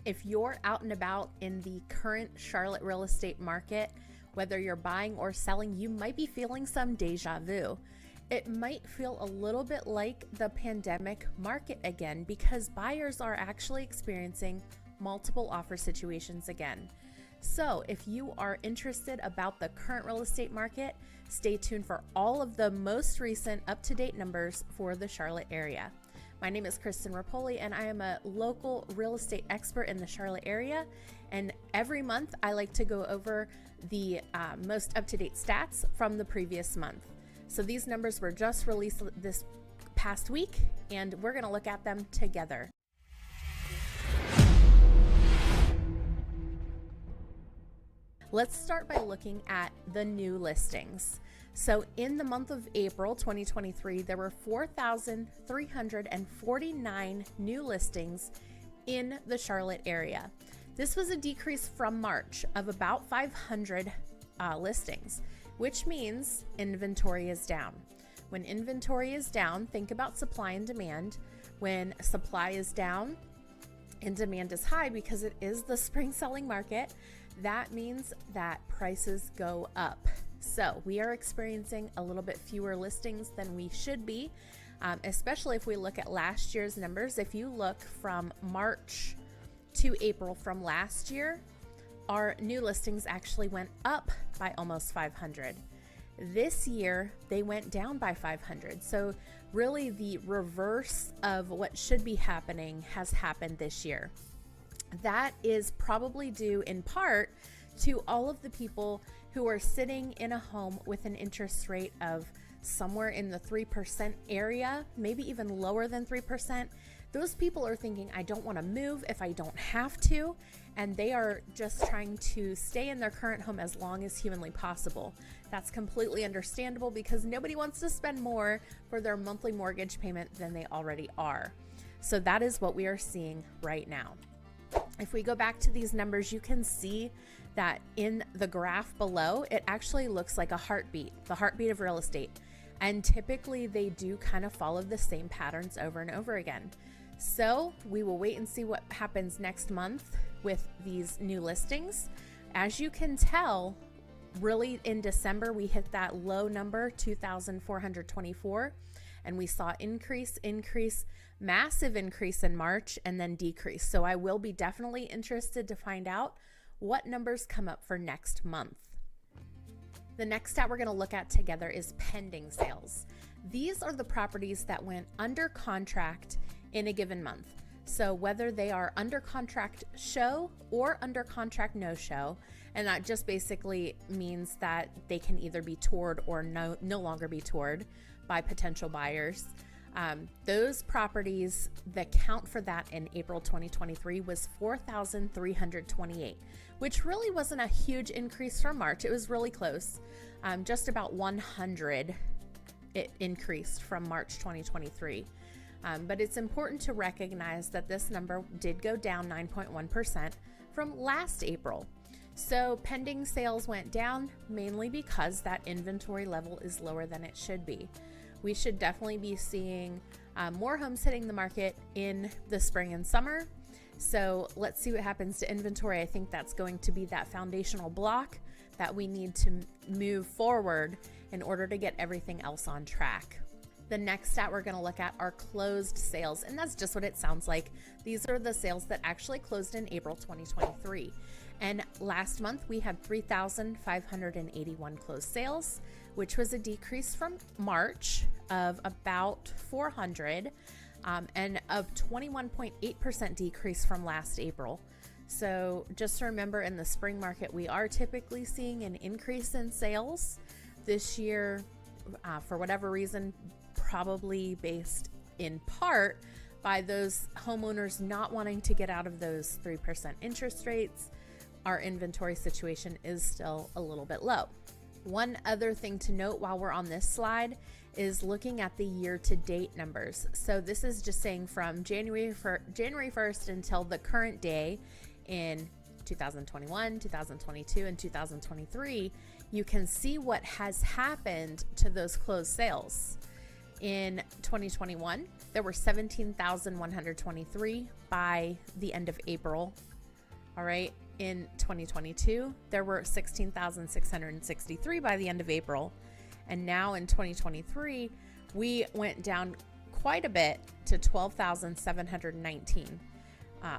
If you're out and about in the current Charlotte real estate market, whether you're buying or selling, you might be feeling some deja vu. It might feel a little bit like the pandemic market again because buyers are actually experiencing multiple offer situations again. So if you are interested about the current real estate market, stay tuned for all of the most recent up-to-date numbers for the Charlotte area. My name is Ripoli, and I am a local real estate expert in the Charlotte area. And every month, I like to go over the most up-to-date stats from the previous month. So these numbers were just released this past week, and we're going to look at them together. Let's start by looking at the new listings. So in the month of April 2023, there were 4,349 new listings in the Charlotte area. This was a decrease from March of about 500 listings, which means inventory is down. When inventory is down, think about supply and demand. When supply is down and demand is high, because it is the spring selling market, that means that prices go up. So we are experiencing a little bit fewer listings than we should be, especially if we look at last year's numbers. If you look from March to April from last year, our new listings actually went up by almost 500. This year, they went down by 500. So really the reverse of what should be happening has happened this year. That is probably due in part to all of the people who are sitting in a home with an interest rate of somewhere in the 3% area, maybe even lower than 3%. Those people are thinking, I don't want to move if I don't have to, and they are just trying to stay in their current home as long as humanly possible. That's completely understandable because nobody wants to spend more for their monthly mortgage payment than they already are. So that is what we are seeing right now. If we go back to these numbers, you can see that in the graph below, it actually looks like a heartbeat, the heartbeat of real estate. And typically they do kind of follow the same patterns over and over again. So we will wait and see what happens next month with these new listings. As you can tell, really in December, we hit that low number, 2,424. And we saw increase, massive increase in March, and then decrease. So I will be definitely interested to find out what numbers come up for next month. The next stat we're going to look at together is pending sales. These are the properties that went under contract in a given month. So whether they are under contract show or under contract no show, and that just basically means that they can either be toured or no longer be toured by potential buyers. Those properties, the count for that in April 2023 was 4,328, which really wasn't a huge increase from March. It was really close. Just about 100 it increased from March 2023. But it's important to recognize that this number did go down 9.1% from last April. So pending sales went down mainly because that inventory level is lower than it should be. We should definitely be seeing more homes hitting the market in the spring and summer. So let's see what happens to inventory. I think that's going to be that foundational block that we need to move forward in order to get everything else on track. The next stat we're going to look at are closed sales, and that's just what it sounds like. These are the sales that actually closed in April 2023. And last month we had 3,581 closed sales, which was a decrease from March of about 400 and a 21.8% decrease from last April. So just remember, in the spring market, we are typically seeing an increase in sales. This year, for whatever reason, probably based in part by those homeowners not wanting to get out of those 3% interest rates, our inventory situation is still a little bit low. One other thing to note while we're on this slide is looking at the year-to-date numbers. So this is just saying from January 1st until the current day in 2021, 2022, and 2023, you can see what has happened to those closed sales. In 2021, there were 17,123 by the end of April All right. In 2022, there were 16,663 by the end of April. And now in 2023, we went down quite a bit to 12,719.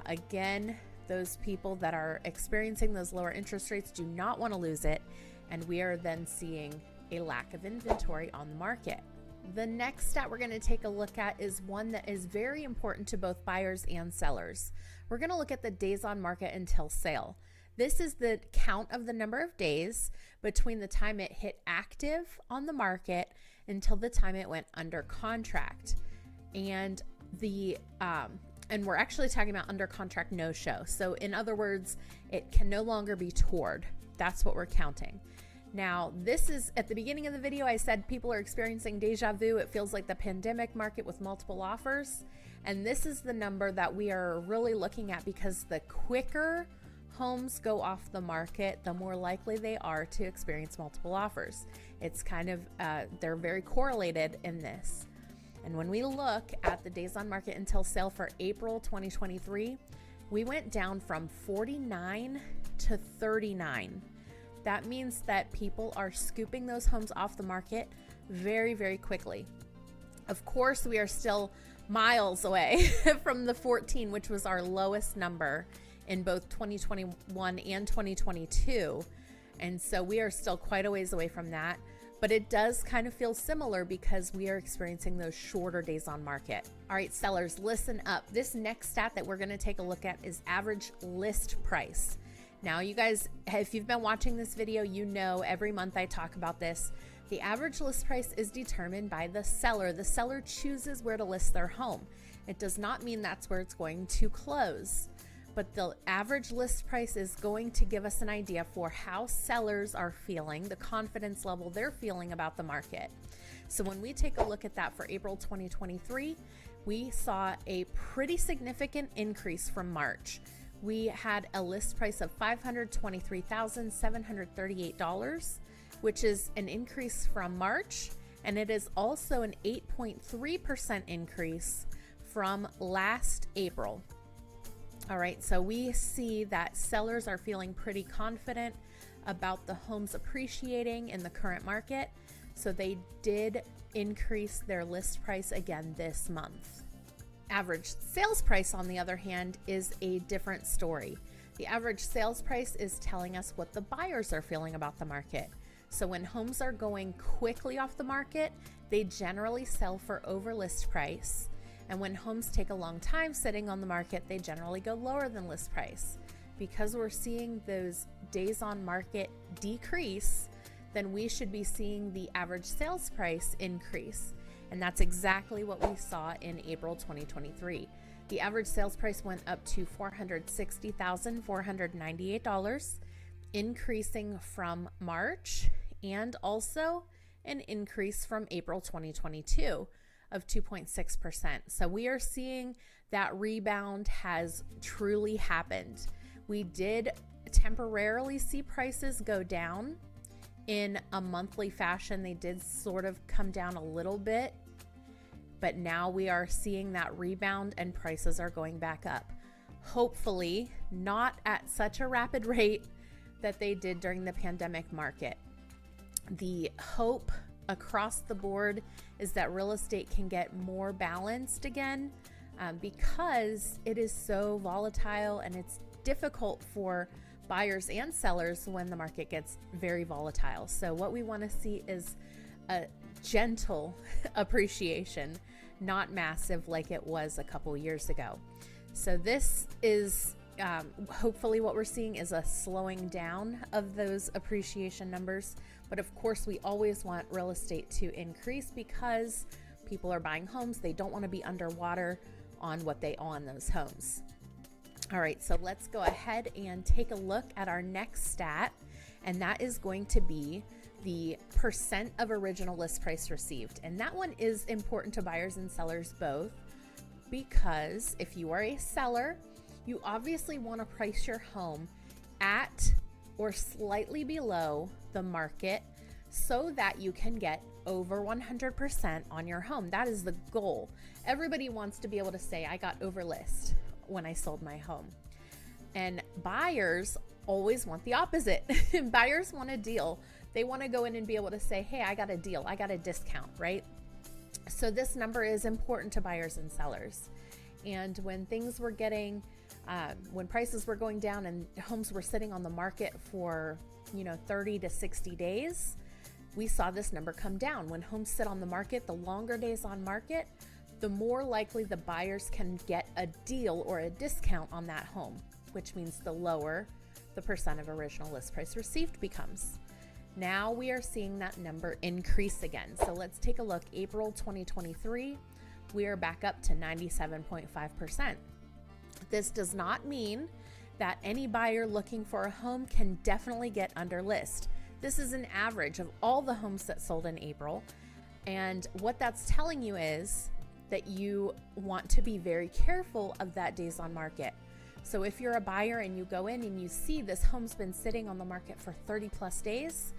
Again, those people that are experiencing those lower interest rates do not want to lose it. And we are then seeing a lack of inventory on the market. The next stat we're going to take a look at is one that is very important to both buyers and sellers. We're going to look at the days on market until sale. This is the count of the number of days between the time it hit active on the market until the time it went under contract. And we're actually talking about under contract no show. So in other words, it can no longer be toured. That's what we're counting. Now, this is at the beginning of the video, I said people are experiencing deja vu. It feels like the pandemic market with multiple offers. And this is the number that we are really looking at, because the quicker homes go off the market, the more likely they are to experience multiple offers. It's kind of, they're very correlated in this. And when we look at the days on market until sale for April 2023, we went down from 49 to 39. That means that people are scooping those homes off the market very, very quickly. Of course, we are still miles away from the 14, which was our lowest number in both 2021 and 2022. And so we are still quite a ways away from that. But it does kind of feel similar because we are experiencing those shorter days on market. All right, sellers, listen up. This next stat that we're going to take a look at is average list price. Now, you guys, if you've been watching this video, you know every month I talk about this. The average list price is determined by the seller. The seller chooses where to list their home. It does not mean that's where it's going to close, but the average list price is going to give us an idea for how sellers are feeling, the confidence level they're feeling about the market. So when we take a look at that for April 2023, we saw a pretty significant increase from March. We had a list price of $523,738, which is an increase from March, and it is also an 8.3% increase from last April. All right, so we see that sellers are feeling pretty confident about the homes appreciating in the current market, so they did increase their list price again this month. Average sales price, on the other hand, is a different story. The average sales price is telling us what the buyers are feeling about the market. So when homes are going quickly off the market, they generally sell for over list price. And when homes take a long time sitting on the market, they generally go lower than list price. Because we're seeing those days on market decrease, then we should be seeing the average sales price increase. And that's exactly what we saw in April 2023. The average sales price went up to $460,498, increasing from March, and also an increase from April 2022 of 2.6%. So we are seeing that rebound has truly happened. We did temporarily see prices go down in a monthly fashion. They did sort of come down a little bit, but now we are seeing that rebound and prices are going back up. Hopefully not at such a rapid rate that they did during the pandemic market. The hope across the board is that real estate can get more balanced again, because it is so volatile and it's difficult for buyers and sellers when the market gets very volatile. So what we want to see is a gentle appreciation, not massive like it was a couple years ago. So this is hopefully what we're seeing is a slowing down of those appreciation numbers. But of course, we always want real estate to increase because people are buying homes. They don't want to be underwater on what they owe on those homes. All right, so let's go ahead and take a look at our next stat, and that is going to be the percent of original list price received. And that one is important to buyers and sellers both, because if you are a seller, you obviously want to price your home at or slightly below the market so that you can get over 100% on your home. That is the goal. Everybody wants to be able to say, I got over list when I sold my home. And buyers always want the opposite. Buyers want a deal. They want to go in and be able to say, hey, I got a deal, I got a discount, right? So this number is important to buyers and sellers. And when things were getting, when prices were going down and homes were sitting on the market for, 30 to 60 days, we saw this number come down. When homes sit on the market, the longer days on market, the more likely the buyers can get a deal or a discount on that home, which means the lower the percent of original list price received becomes. Now we are seeing that number increase again. So let's take a look. April 2023, we are back up to 97.5%. This does not mean that any buyer looking for a home can definitely get under list. This is an average of all the homes that sold in April. And what that's telling you is that you want to be very careful of that days on market. So if you're a buyer and you go in and you see this home's been sitting on the market for 30 plus days,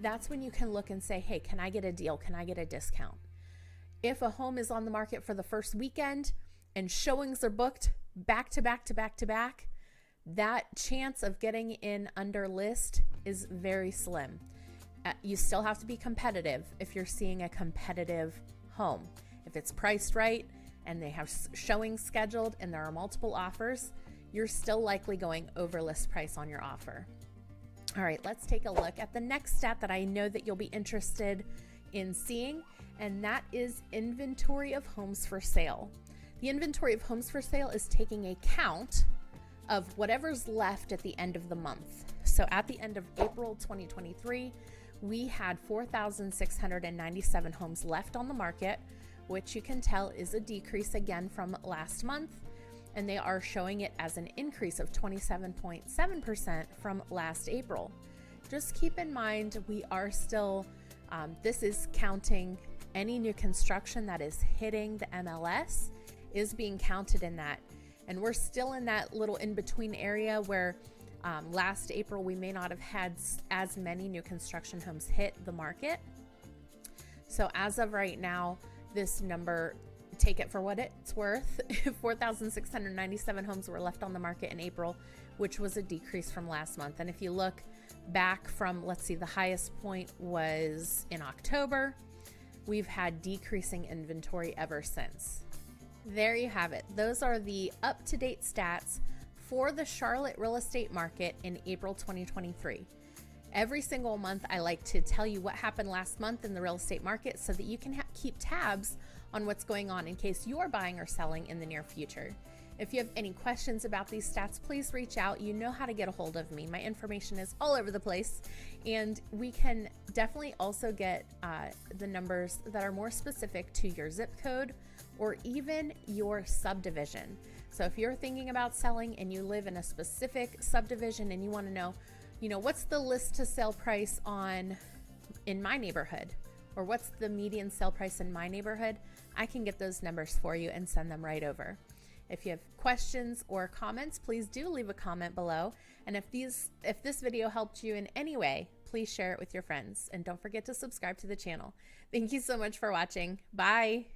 that's when you can look and say, hey, can I get a deal? Can I get a discount? If a home is on the market for the first weekend and showings are booked back to back to back to back, that chance of getting in under list is very slim. You still have to be competitive if you're seeing a competitive home. If it's priced right and they have showings scheduled and there are multiple offers, you're still likely going over list price on your offer. All right, let's take a look at the next stat that I know that you'll be interested in seeing, and that is inventory of homes for sale. The inventory of homes for sale is taking a count of whatever's left at the end of the month. So at the end of April 2023, we had 4,697 homes left on the market, which you can tell is a decrease again from last month. And they are showing it as an increase of 27.7% from last April. Just keep in mind, we are still, this is counting any new construction that is hitting the MLS is being counted in that. And we're still in that little in-between area where last April, we may not have had as many new construction homes hit the market. So as of right now, this number, take it for what it's worth. 4,697 homes were left on the market in April, which was a decrease from last month. And if you look back from, let's see, the highest point was in October, we've had decreasing inventory ever since. There you have it. Those are the up-to-date stats for the Charlotte real estate market in April 2023. Every single month, I like to tell you what happened last month in the real estate market so that you can keep tabs on what's going on in case you're buying or selling in the near future. If you have any questions about these stats, please reach out. You know how to get a hold of me. My information is all over the place, and we can definitely also get the numbers that are more specific to your zip code or even your subdivision. So if you're thinking about selling and you live in a specific subdivision and you want to know, what's the list to sell price in my neighborhood, or what's the median sale price in my neighborhood, I can get those numbers for you and send them right over. If you have questions or comments, please do leave a comment below. And if this video helped you in any way, please share it with your friends. And don't forget to subscribe to the channel. Thank you so much for watching. Bye.